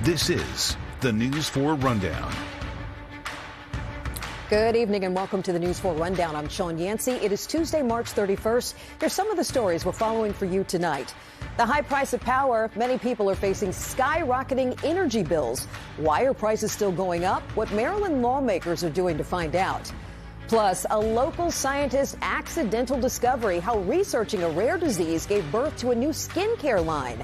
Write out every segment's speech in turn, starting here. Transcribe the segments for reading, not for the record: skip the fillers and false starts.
This is the News 4 Rundown. Good evening and welcome to the News 4 Rundown. I'm Sean Yancey. It is Tuesday, March 31st. Here's some of the stories we're following for you tonight. The high price of power. Many people are facing skyrocketing energy bills. Why are prices still going up? What Maryland lawmakers are doing to find out. Plus, a local scientist accidental discovery, how researching a rare disease gave birth to a new skincare line.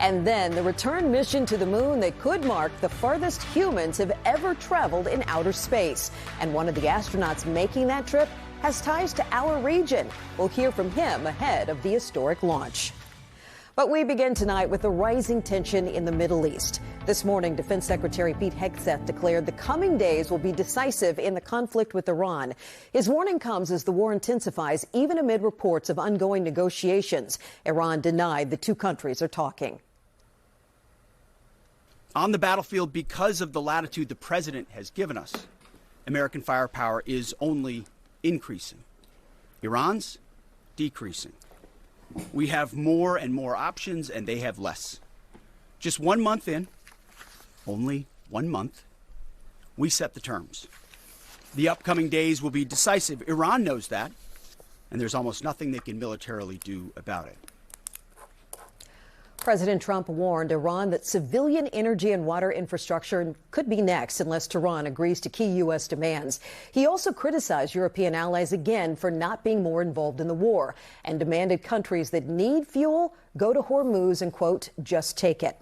And then the return mission to the moon that could mark the farthest humans have ever traveled in outer space. And one of the astronauts making that trip has ties to our region. We'll hear from him ahead of the historic launch. But we begin tonight with the rising tension in the Middle East. This morning, Defense Secretary Pete Hegseth declared the coming days will be decisive in the conflict with Iran. His warning comes as the war intensifies, even amid reports of ongoing negotiations. Iran denied the two countries are talking. On the battlefield, because of the latitude the president has given us, American firepower is only increasing. Iran's decreasing. We have more and more options, and they have less. Just 1 month in, only 1 month, we set the terms. The upcoming days will be decisive. Iran knows that, and there's almost nothing they can militarily do about it. President Trump warned Iran that civilian energy and water infrastructure could be next unless Tehran agrees to key U.S. demands. He also criticized European allies again for not being more involved in the war and demanded countries that need fuel go to Hormuz and, quote, just take it.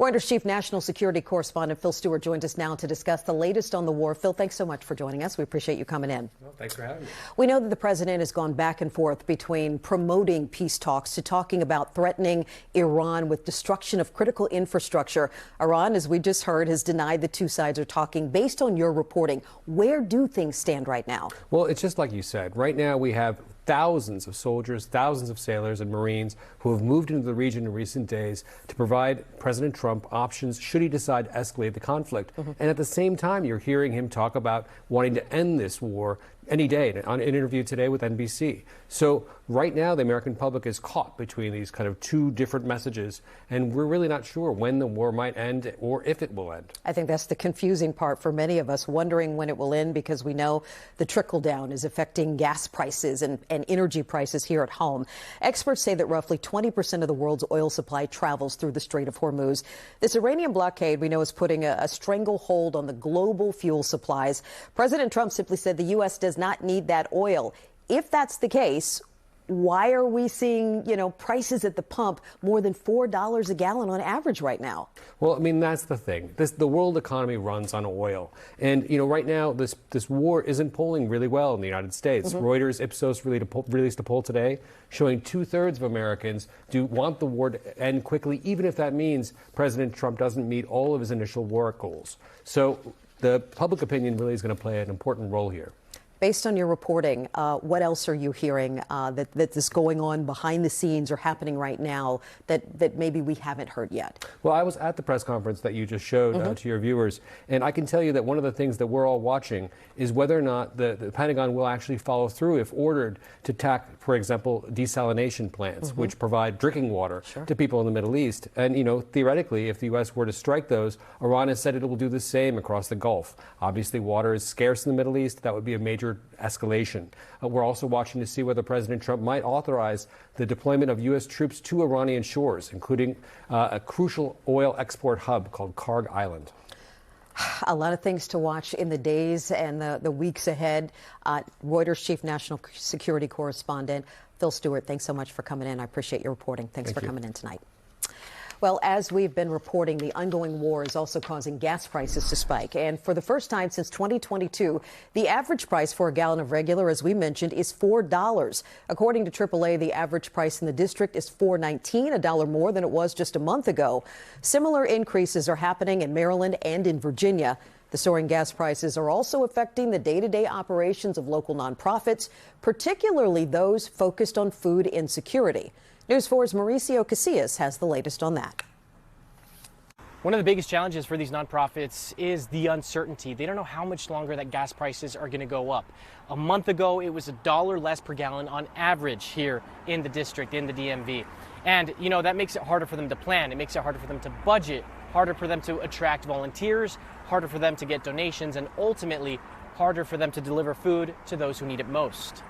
Reuters chief national security correspondent Phil Stewart joins us now to discuss the latest on the war. Phil, thanks so much for joining us. We appreciate you coming in. Well, thanks for having me. We know that the president has gone back and forth between promoting peace talks to talking about threatening Iran with destruction of critical infrastructure. Iran, as we just heard, has denied the two sides are talking. Based on your reporting, where do things stand right now? Well, it's just like you said. Right now we have thousands of soldiers, thousands of sailors and Marines who have moved into the region in recent days to provide President Trump options should he decide to escalate the conflict. And at the same time, you're hearing him talk about wanting to end this war any day on an interview today with NBC. So right now, the American public is caught between these kind of two different messages, and we're really not sure when the war might end or if it will end. I think that's the confusing part for many of us, wondering when it will end, because we know the trickle down is affecting gas prices and energy prices here at home. Experts say that roughly 20% of the world's oil supply travels through the Strait of Hormuz. This Iranian blockade, we know, is putting a stranglehold on the global fuel supplies. President Trump simply said the U.S. does not need that oil. If that's the case, why are we seeing, prices at the pump more than $4 a gallon on average right now? Well, I mean, that's the thing. The world economy runs on oil. And, right now, this war isn't polling really well in the United States. Reuters Ipsos released a poll today showing 2/3 of Americans do want the war to end quickly, even if that means President Trump doesn't meet all of his initial war goals. So the public opinion really is going to play an important role here. Based on your reporting, what else are you hearing that is going on behind the scenes or happening right now that maybe we haven't heard yet? Well, I was at the press conference that you just showed to your viewers, and I can tell you that one of the things that we're all watching is whether or not the Pentagon will actually follow through if ordered to attack, for example, desalination plants, which provide drinking water to people in the Middle East. And, theoretically, if the U.S. were to strike those, Iran has said it will do the same across the Gulf. Obviously, water is scarce in the Middle East. That would be a major escalation. We're also watching to see whether President Trump might authorize the deployment of U.S. troops to Iranian shores, including a crucial oil export hub called Karg Island. A lot of things to watch in the days and the weeks ahead. Reuters chief national security correspondent Phil Stewart, thanks so much for coming in. I appreciate your reporting. Thanks for coming in tonight. Well, as we've been reporting, the ongoing war is also causing gas prices to spike. And for the first time since 2022, the average price for a gallon of regular, as we mentioned, is $4. According to AAA, the average price in the district is $4.19, $1 more than it was just a month ago. Similar increases are happening in Maryland and in Virginia. The soaring gas prices are also affecting the day-to-day operations of local nonprofits, particularly those focused on food insecurity. News 4's Mauricio Casillas has the latest on that. One of the biggest challenges for these nonprofits is the uncertainty. They don't know how much longer that gas prices are going to go up. A month ago, it was $1 less per gallon on average here in the district, in the DMV. And, you know, that makes it harder for them to plan. It makes it harder for them to budget, harder for them to attract volunteers, harder for them to get donations, and ultimately harder for them to deliver food to those who need it most.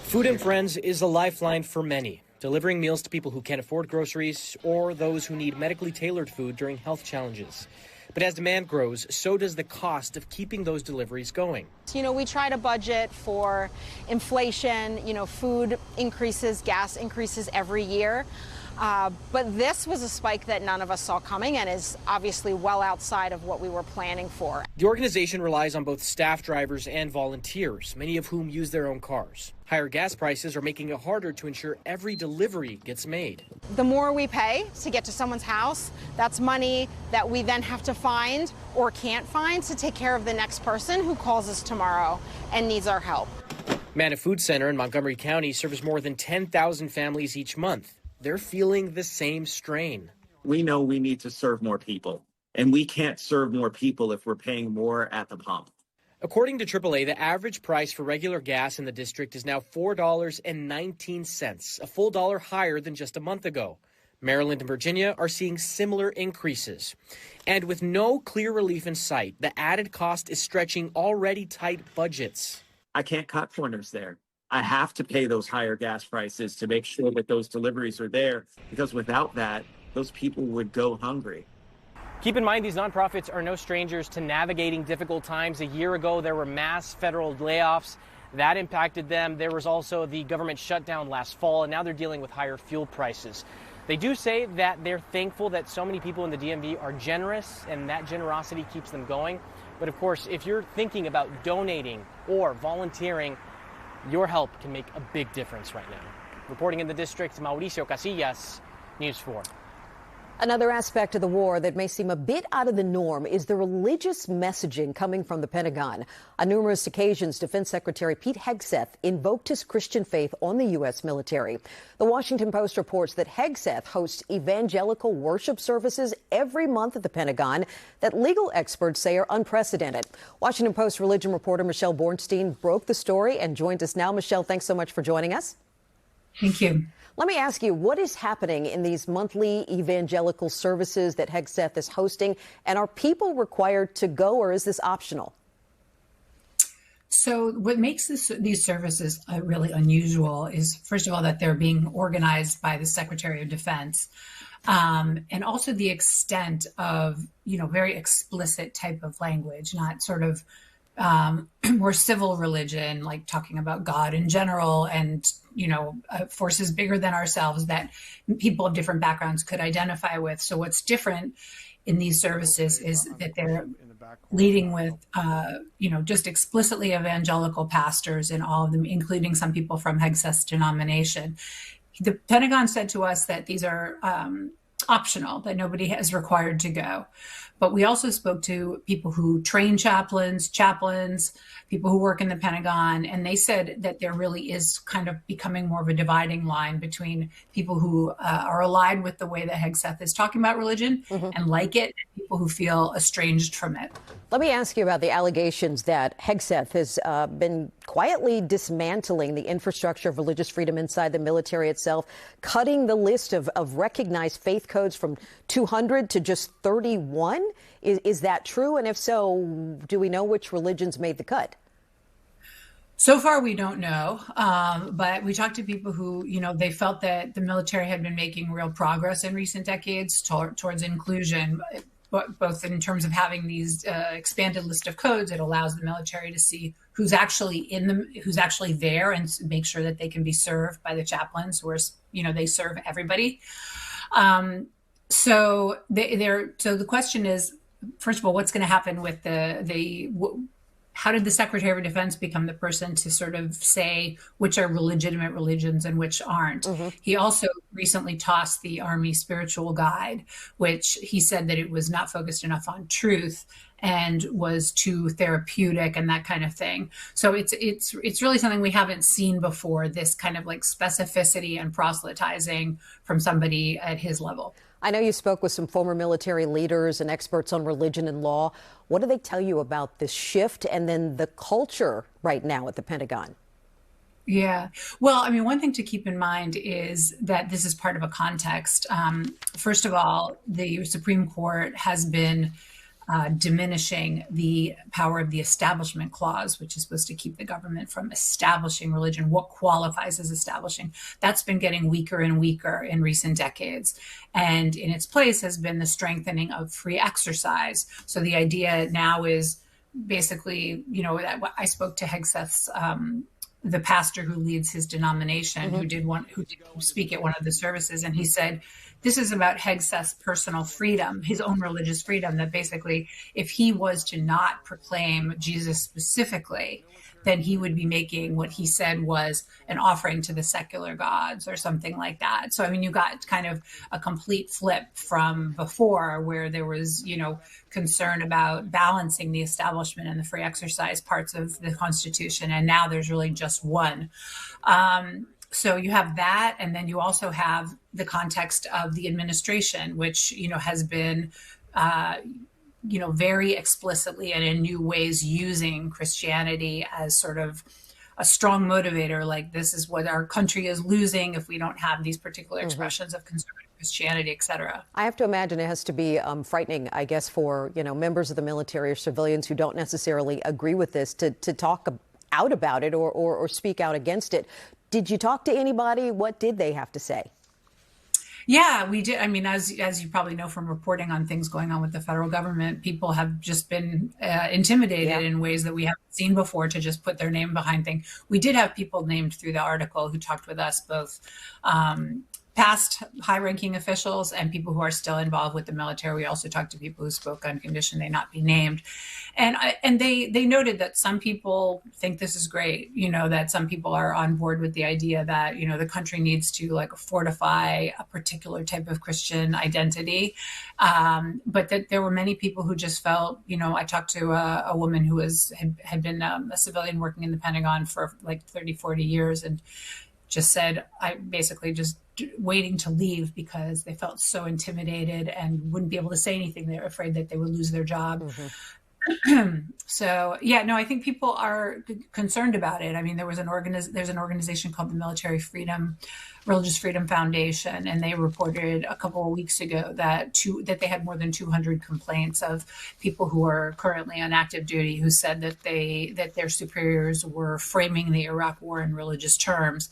Food and Friends is a lifeline for many, delivering meals to people who can't afford groceries or those who need medically tailored food during health challenges. But as demand grows, so does the cost of keeping those deliveries going. You know, we try to budget for inflation, you know, food increases, gas increases every year. But this was a spike that none of us saw coming and is obviously well outside of what we were planning for. The organization relies on both staff drivers and volunteers, many of whom use their own cars. Higher gas prices are making it harder to ensure every delivery gets made. The more we pay to get to someone's house, that's money that we then have to find or can't find to take care of the next person who calls us tomorrow and needs our help. Mana Food Center in Montgomery County serves more than 10,000 families each month. They're feeling the same strain. We know we need to serve more people, and we can't serve more people if we're paying more at the pump. According to AAA, the average price for regular gas in the district is now $4.19, a full dollar higher than just a month ago. Maryland and Virginia are seeing similar increases. And with no clear relief in sight, the added cost is stretching already tight budgets. I can't cut corners there. I have to pay those higher gas prices to make sure that those deliveries are there, because without that, those people would go hungry. Keep in mind, these nonprofits are no strangers to navigating difficult times. A year ago, there were mass federal layoffs. That impacted them. There was also the government shutdown last fall, and now they're dealing with higher fuel prices. They do say that they're thankful that so many people in the DMV are generous, and that generosity keeps them going. But of course, if you're thinking about donating or volunteering, your help can make a big difference right now. Reporting in the district, Mauricio Casillas, News 4. Another aspect of the war that may seem a bit out of the norm is the religious messaging coming from the Pentagon. On numerous occasions, Defense Secretary Pete Hegseth invoked his Christian faith on the U.S. military. The Washington Post reports that Hegseth hosts evangelical worship services every month at the Pentagon that legal experts say are unprecedented. Washington Post religion reporter Michelle Bornstein broke the story and joins us now. Michelle, thanks so much for joining us. Thank you. Let me ask you, what is happening in these monthly evangelical services that Hegseth is hosting? And are people required to go, or is this optional? So what makes these services really unusual is, first of all, that they're being organized by the Secretary of Defense, and also the extent of, very explicit type of language, not sort of more civil religion, like talking about God in general and, forces bigger than ourselves that people of different backgrounds could identify with. So what's different in these services is that they're leading with, just explicitly evangelical pastors in all of them, including some people from Hegseth's denomination. The Pentagon said to us that these are optional, that nobody is required to go. But we also spoke to people who train chaplains, people who work in the Pentagon, and they said that there really is kind of becoming more of a dividing line between people who are aligned with the way that Hegseth is talking about religion and like it, and people who feel estranged from it. Let me ask you about the allegations that Hegseth has been quietly dismantling the infrastructure of religious freedom inside the military itself, cutting the list of recognized faith codes from 200 to just 31. Is that true? And if so, do we know which religions made the cut? So far, we don't know, but we talked to people who, they felt that the military had been making real progress in recent decades towards inclusion, both in terms of having these expanded list of codes. It allows the military to see who's actually who's actually there, and make sure that they can be served by the chaplains, where they serve everybody. So the question is, first of all, what's going to happen with how did the Secretary of Defense become the person to sort of say which are legitimate religions and which aren't? He also recently tossed the Army spiritual guide, which he said that it was not focused enough on truth and was too therapeutic and that kind of thing. So it's really something we haven't seen before, this kind of like specificity and proselytizing from somebody at his level. I know you spoke with some former military leaders and experts on religion and law. What do they tell you about this shift and then the culture right now at the Pentagon? Yeah. Well, I mean, one thing to keep in mind is that this is part of a context. First of all, the Supreme Court has been diminishing the power of the Establishment Clause, which is supposed to keep the government from establishing religion, what qualifies as establishing. That's been getting weaker and weaker in recent decades. And in its place has been the strengthening of free exercise. So the idea now is basically, you know, I spoke to Hegseth's the pastor who leads his denomination, who did speak at one of the services, and he said, this is about Hegseth's personal freedom, his own religious freedom, that basically if he was to not proclaim Jesus specifically, then he would be making what he said was an offering to the secular gods or something like that. So, I mean, you got kind of a complete flip from before, where there was, you know, concern about balancing the establishment and the free exercise parts of the Constitution. And now there's really just one. So you have that. And then you also have the context of the administration, which, you know, has been, you know, very explicitly and in new ways using Christianity as sort of a strong motivator. Like, this is what our country is losing if we don't have these particular expressions of conservative Christianity, et cetera. I have to imagine it has to be frightening, I guess, for, you know, members of the military or civilians who don't necessarily agree with this to talk out about it or speak out against it. Did you talk to anybody? What did they have to say? Yeah, we did. I mean, as you probably know from reporting on things going on with the federal government, people have just been intimidated in ways that we haven't seen before to just put their name behind things. We did have people named through the article who talked with us, both past high-ranking officials and people who are still involved with the military. We also talked to people who spoke on condition they not be named. And they noted that some people think this is great, you know, that some people are on board with the idea that, you know, the country needs to like fortify a particular type of Christian identity. But that there were many people who just felt, you know, I talked to a woman who had been a civilian working in the Pentagon for like 30, 40 years and just said, I basically just waiting to leave because they felt so intimidated and wouldn't be able to say anything. They were afraid that they would lose their job. So, yeah, no, I think people are concerned about it. I mean, there's an organization called the Religious Freedom Foundation, and they reported a couple of weeks ago that they had more than 200 complaints of people who are currently on active duty who said that their superiors were framing the Iraq War in religious terms,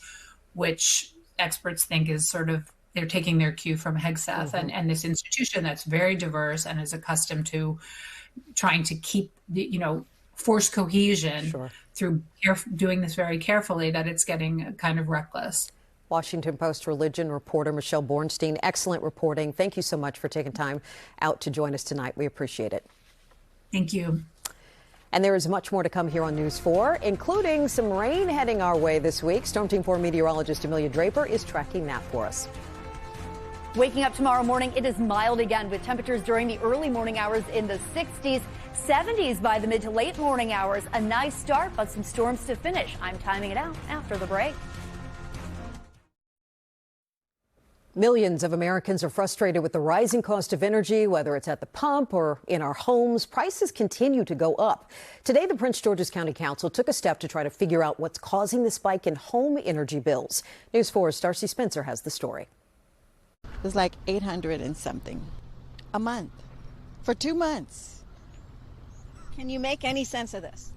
which experts think is sort of, they're taking their cue from Hegseth and this institution that's very diverse and is accustomed to trying to keep, you know, force cohesion through doing this very carefully, that it's getting kind of reckless. Washington Post religion reporter Michelle Bornstein, excellent reporting. Thank you so much for taking time out to join us tonight. We appreciate it. Thank you. And there is much more to come here on News 4, including some rain heading our way this week. Storm Team 4 meteorologist Amelia Draper is tracking that for us. Waking up tomorrow morning, it is mild again with temperatures during the early morning hours in the 60s, 70s by the mid to late morning hours. A nice start, but some storms to finish. I'm timing it out after the break. Millions of Americans are frustrated with the rising cost of energy, whether it's at the pump or in our homes. Prices continue to go up. Today, the Prince George's County Council took a step to try to figure out what's causing the spike in home energy bills. News 4's Darcy Spencer has the story. It's like $800 and something a month for 2 months. Can you make any sense of this?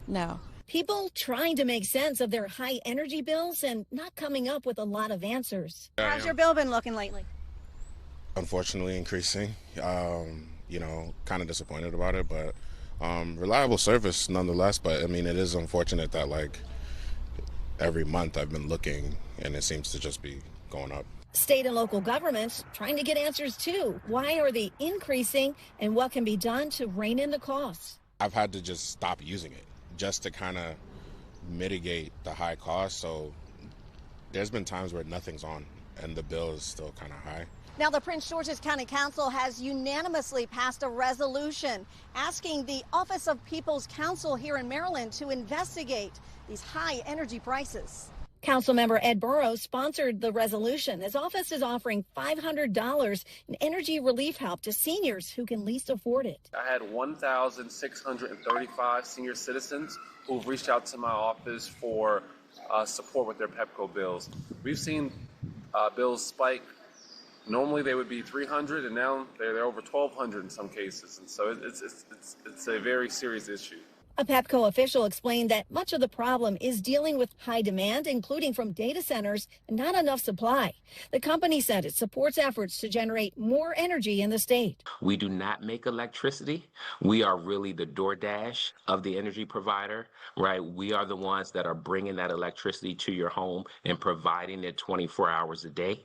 No. People trying to make sense of their high energy bills and not coming up with a lot of answers. How's your bill been looking lately? Unfortunately increasing. You know, kind of disappointed about it, but reliable service nonetheless. But I mean, it is unfortunate that like every month I've been looking and it seems to just be going up. State and local governments trying to get answers too. Why are they increasing and what can be done to rein in the costs? I've had to just stop using it just to kind of mitigate the high cost. So there's been times where nothing's on and the bill is still kind of high. Now, the Prince George's County Council has unanimously passed a resolution asking the Office of People's Counsel here in Maryland to investigate these high energy prices. Councilmember Ed Burrows sponsored the resolution. His office is offering $500 in energy relief help to seniors who can least afford it. I had 1,635 senior citizens who've reached out to my office for support with their Pepco bills. We've seen bills spike. Normally they would be $300, and now they're over $1,200 in some cases, and so it's a very serious issue. A Pepco official explained that much of the problem is dealing with high demand, including from data centers, and not enough supply. The company said it supports efforts to generate more energy in the state. We do not make electricity. We are really the DoorDash of the energy provider, right? We are the ones that are bringing that electricity to your home and providing it 24 hours a day.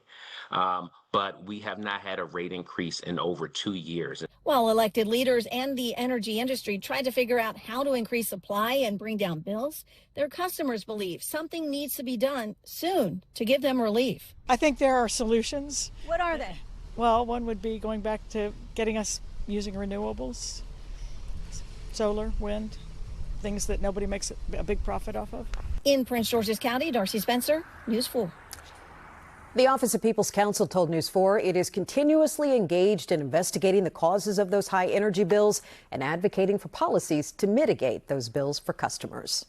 But we have not had a rate increase in over 2 years. While elected leaders and the energy industry try to figure out how to increase supply and bring down bills, their customers believe something needs to be done soon to give them relief. I think there are solutions. What are they? Well, one would be going back to getting us using renewables, solar, wind, things that nobody makes a big profit off of. In Prince George's County, Darcy Spencer, News 4. The Office of People's Counsel told News 4 it is continuously engaged in investigating the causes of those high energy bills and advocating for policies to mitigate those bills for customers.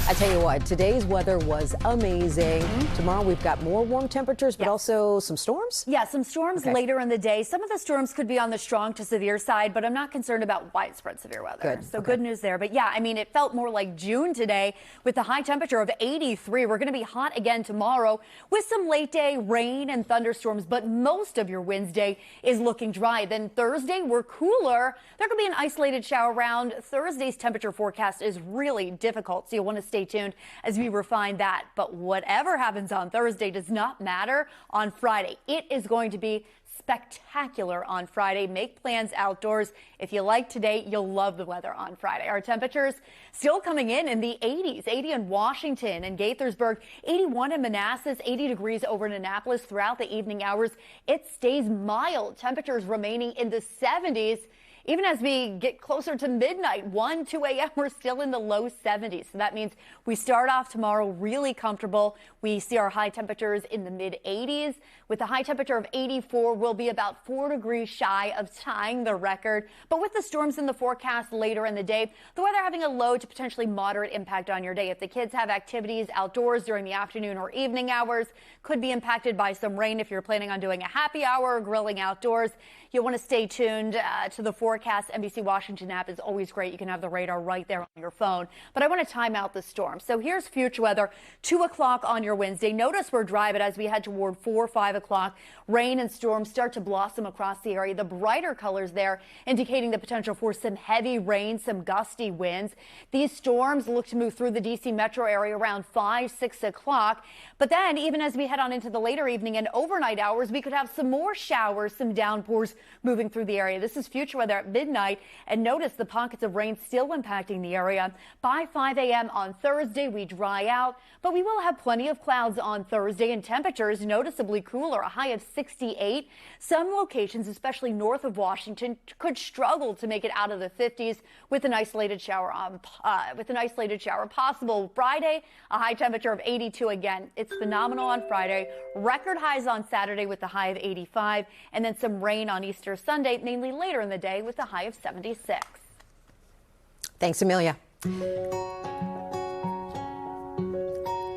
I tell you what, today's weather was amazing. Tomorrow we've got more warm temperatures, but also some storms? Yeah, some storms later in the day. Some of the storms could be on the strong to severe side, but I'm not concerned about widespread severe weather. Good. So good news there. But yeah, I mean, it felt more like June today with the high temperature of 83. We're going to be hot again tomorrow with some late day rain and thunderstorms, but most of your Wednesday is looking dry. Then Thursday, we're cooler. There could be an isolated shower around. Thursday's temperature forecast is really difficult, so you'll want to stay tuned as we refine that. But whatever happens on Thursday does not matter on Friday. It is going to be spectacular on Friday. Make plans outdoors. If you like today, you'll love the weather on Friday. Our temperatures still coming in the 80s, 80 in Washington and Gaithersburg, 81 in Manassas, 80 degrees over in Annapolis throughout the evening hours. It stays mild. Temperatures remaining in the 70s. Even as we get closer to midnight, 1, 2 a.m., we're still in the low 70s. So that means we start off tomorrow really comfortable. We see our high temperatures in the mid 80s. With a high temperature of 84, we'll be about 4 degrees shy of tying the record. But with the storms in the forecast later in the day, the weather having a low to potentially moderate impact on your day. If the kids have activities outdoors during the afternoon or evening hours, could be impacted by some rain. If you're planning on doing a happy hour or grilling outdoors, you'll want to stay tuned to the forecast. NBC Washington app is always great. You can have the radar right there on your phone. But I want to time out the storm. So here's future weather, 2 o'clock on your Wednesday. Notice we're dry, but as we head toward 4, 5 o'clock, rain and storms start to blossom across the area. The brighter colors there indicating the potential for some heavy rain, some gusty winds. These storms look to move through the D.C. metro area around 5, 6 o'clock. But then even as we head on into the later evening and overnight hours, we could have some more showers, some downpours moving through the area. This is future weather at midnight, and notice the pockets of rain still impacting the area. By 5 a.m. on Thursday, we dry out, but we will have plenty of clouds on Thursday and temperatures noticeably cooler, a high of 68. Some locations, especially north of Washington, could struggle to make it out of the 50s with an isolated shower possible. Friday, a high temperature of 82 again. It's phenomenal on Friday. Record highs on Saturday with the high of 85, and then some rain on Easter Sunday, mainly later in the day with a high of 76. Thanks, Amelia.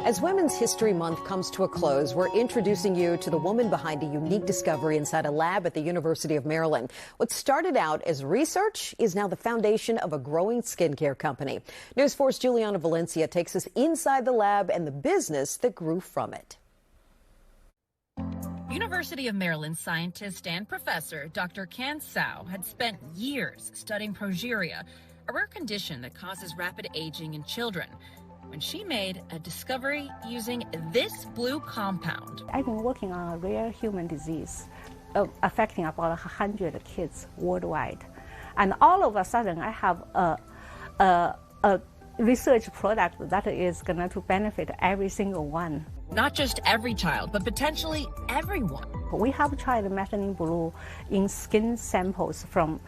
As Women's History Month comes to a close, we're introducing you to the woman behind a unique discovery inside a lab at the University of Maryland. What started out as research is now the foundation of a growing skincare company. News 4's Juliana Valencia takes us inside the lab and the business that grew from it. University of Maryland scientist and professor Dr. Can Sao had spent years studying progeria, a rare condition that causes rapid aging in children, when she made a discovery using this blue compound. I've been working on a rare human disease affecting about 100 kids worldwide. And all of a sudden, I have a research product that is going to benefit every single one. Not just every child, but potentially everyone. We have tried methylene blue in skin samples from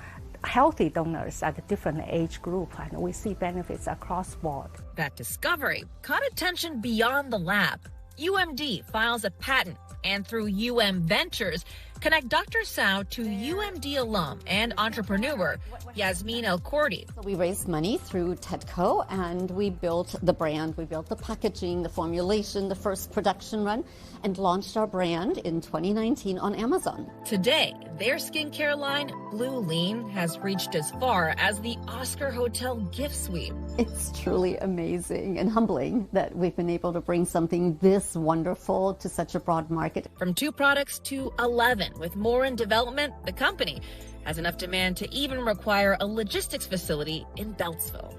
healthy donors at a different age group, and we see benefits across board. That discovery caught attention beyond the lab. UMD files a patent, and through UM Ventures, connect Dr. Sao to UMD alum and entrepreneur Yasmin El-Kordi. We raised money through TEDCO, and we built the brand, we built the packaging, the formulation, the first production run, and launched our brand in 2019 on Amazon. Today, their skincare line, Blue Lean, has reached as far as the Oscar Hotel gift suite. It's truly amazing and humbling that we've been able to bring something this wonderful to such a broad market. From 2 products to 11, with more in development, the company has enough demand to even require a logistics facility in Beltsville.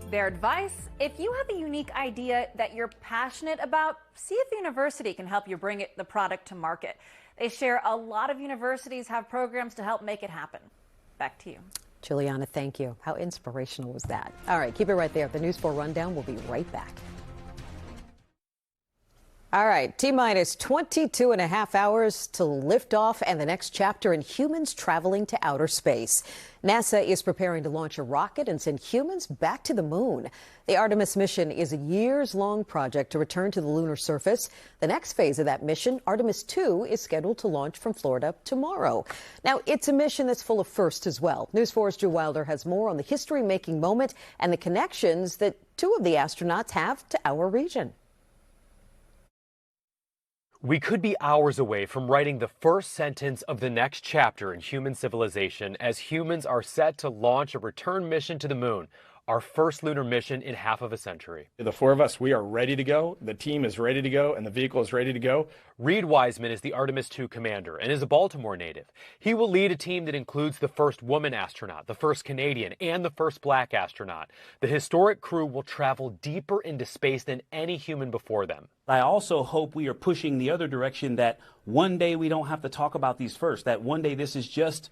Their advice: if you have a unique idea that you're passionate about, see if the university can help you bring the product to market. They share a lot of universities have programs to help make it happen. Back to you. Juliana, thank you. How inspirational was that? All right, keep it right there. The News 4 Rundown will be right back. All right, T-minus 22 and a half hours to lift off and the next chapter in humans traveling to outer space. NASA is preparing to launch a rocket and send humans back to the moon. The Artemis mission is a years-long project to return to the lunar surface. The next phase of that mission, Artemis II, is scheduled to launch from Florida tomorrow. Now, it's a mission that's full of firsts as well. News 4's Drew Wilder has more on the history-making moment and the connections that 2 of the astronauts have to our region. We could be hours away from writing the first sentence of the next chapter in human civilization as humans are set to launch a return mission to the moon, our first lunar mission in half of a century. The 4 of us, we are ready to go. The team is ready to go, and the vehicle is ready to go. Reed Wiseman is the Artemis II commander and is a Baltimore native. He will lead a team that includes the first woman astronaut, the first Canadian, and the first black astronaut. The historic crew will travel deeper into space than any human before them. I also hope we are pushing the other direction, that one day we don't have to talk about these first, that one day this is just,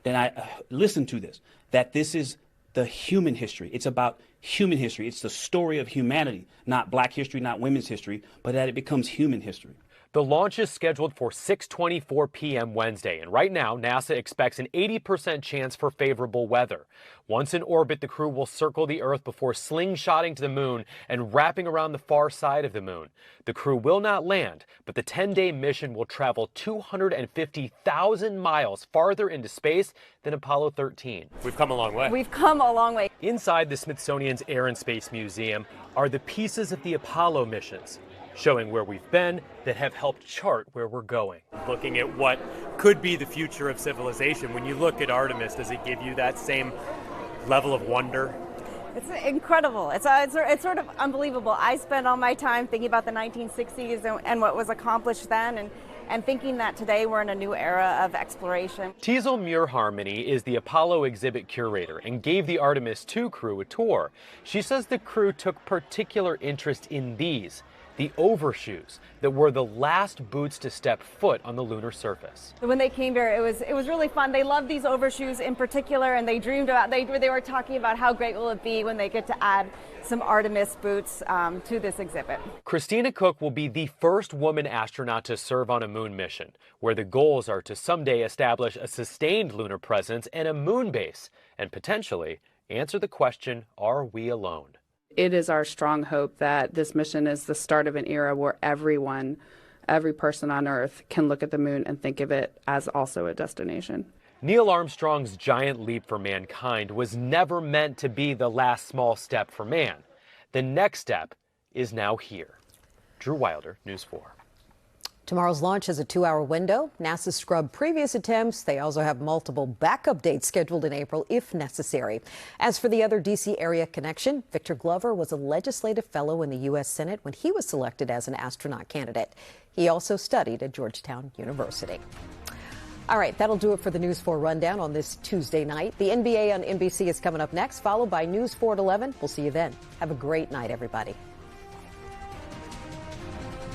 and I listen to this, that this is the human history. It's about human history. It's the story of humanity, not black history, not women's history, but that it becomes human history. The launch is scheduled for 6:24 p.m. Wednesday, and right now, NASA expects an 80% chance for favorable weather. Once in orbit, the crew will circle the Earth before slingshotting to the moon and wrapping around the far side of the moon. The crew will not land, but the 10-day mission will travel 250,000 miles farther into space than Apollo 13. We've come a long way. We've come a long way. Inside the Smithsonian's Air and Space Museum are the pieces of the Apollo missions, showing where we've been that have helped chart where we're going. Looking at what could be the future of civilization, when you look at Artemis, does it give you that same level of wonder? It's incredible. It's sort of unbelievable. I spent all my time thinking about the 1960s and what was accomplished then, and thinking that today we're in a new era of exploration. Teasel Muir-Harmony is the Apollo exhibit curator and gave the Artemis II crew a tour. She says the crew took particular interest in these, the overshoes that were the last boots to step foot on the lunar surface. When they came here, it was really fun. They loved these overshoes in particular, and they dreamed about, they were talking about how great will it be when they get to add some Artemis boots to this exhibit. Christina Cook will be the first woman astronaut to serve on a moon mission, where the goals are to someday establish a sustained lunar presence and a moon base, and potentially answer the question, are we alone? It is our strong hope that this mission is the start of an era where every person on Earth can look at the moon and think of it as also a destination. Neil Armstrong's giant leap for mankind was never meant to be the last small step for man. The next step is now here. Drew Wilder, News 4. Tomorrow's launch has a 2-hour window. NASA scrubbed previous attempts. They also have multiple backup dates scheduled in April if necessary. As for the other D.C. area connection, Victor Glover was a legislative fellow in the U.S. Senate when he was selected as an astronaut candidate. He also studied at Georgetown University. All right, that'll do it for the News 4 Rundown on this Tuesday night. The NBA on NBC is coming up next, followed by News 4 at 11. We'll see you then. Have a great night, everybody.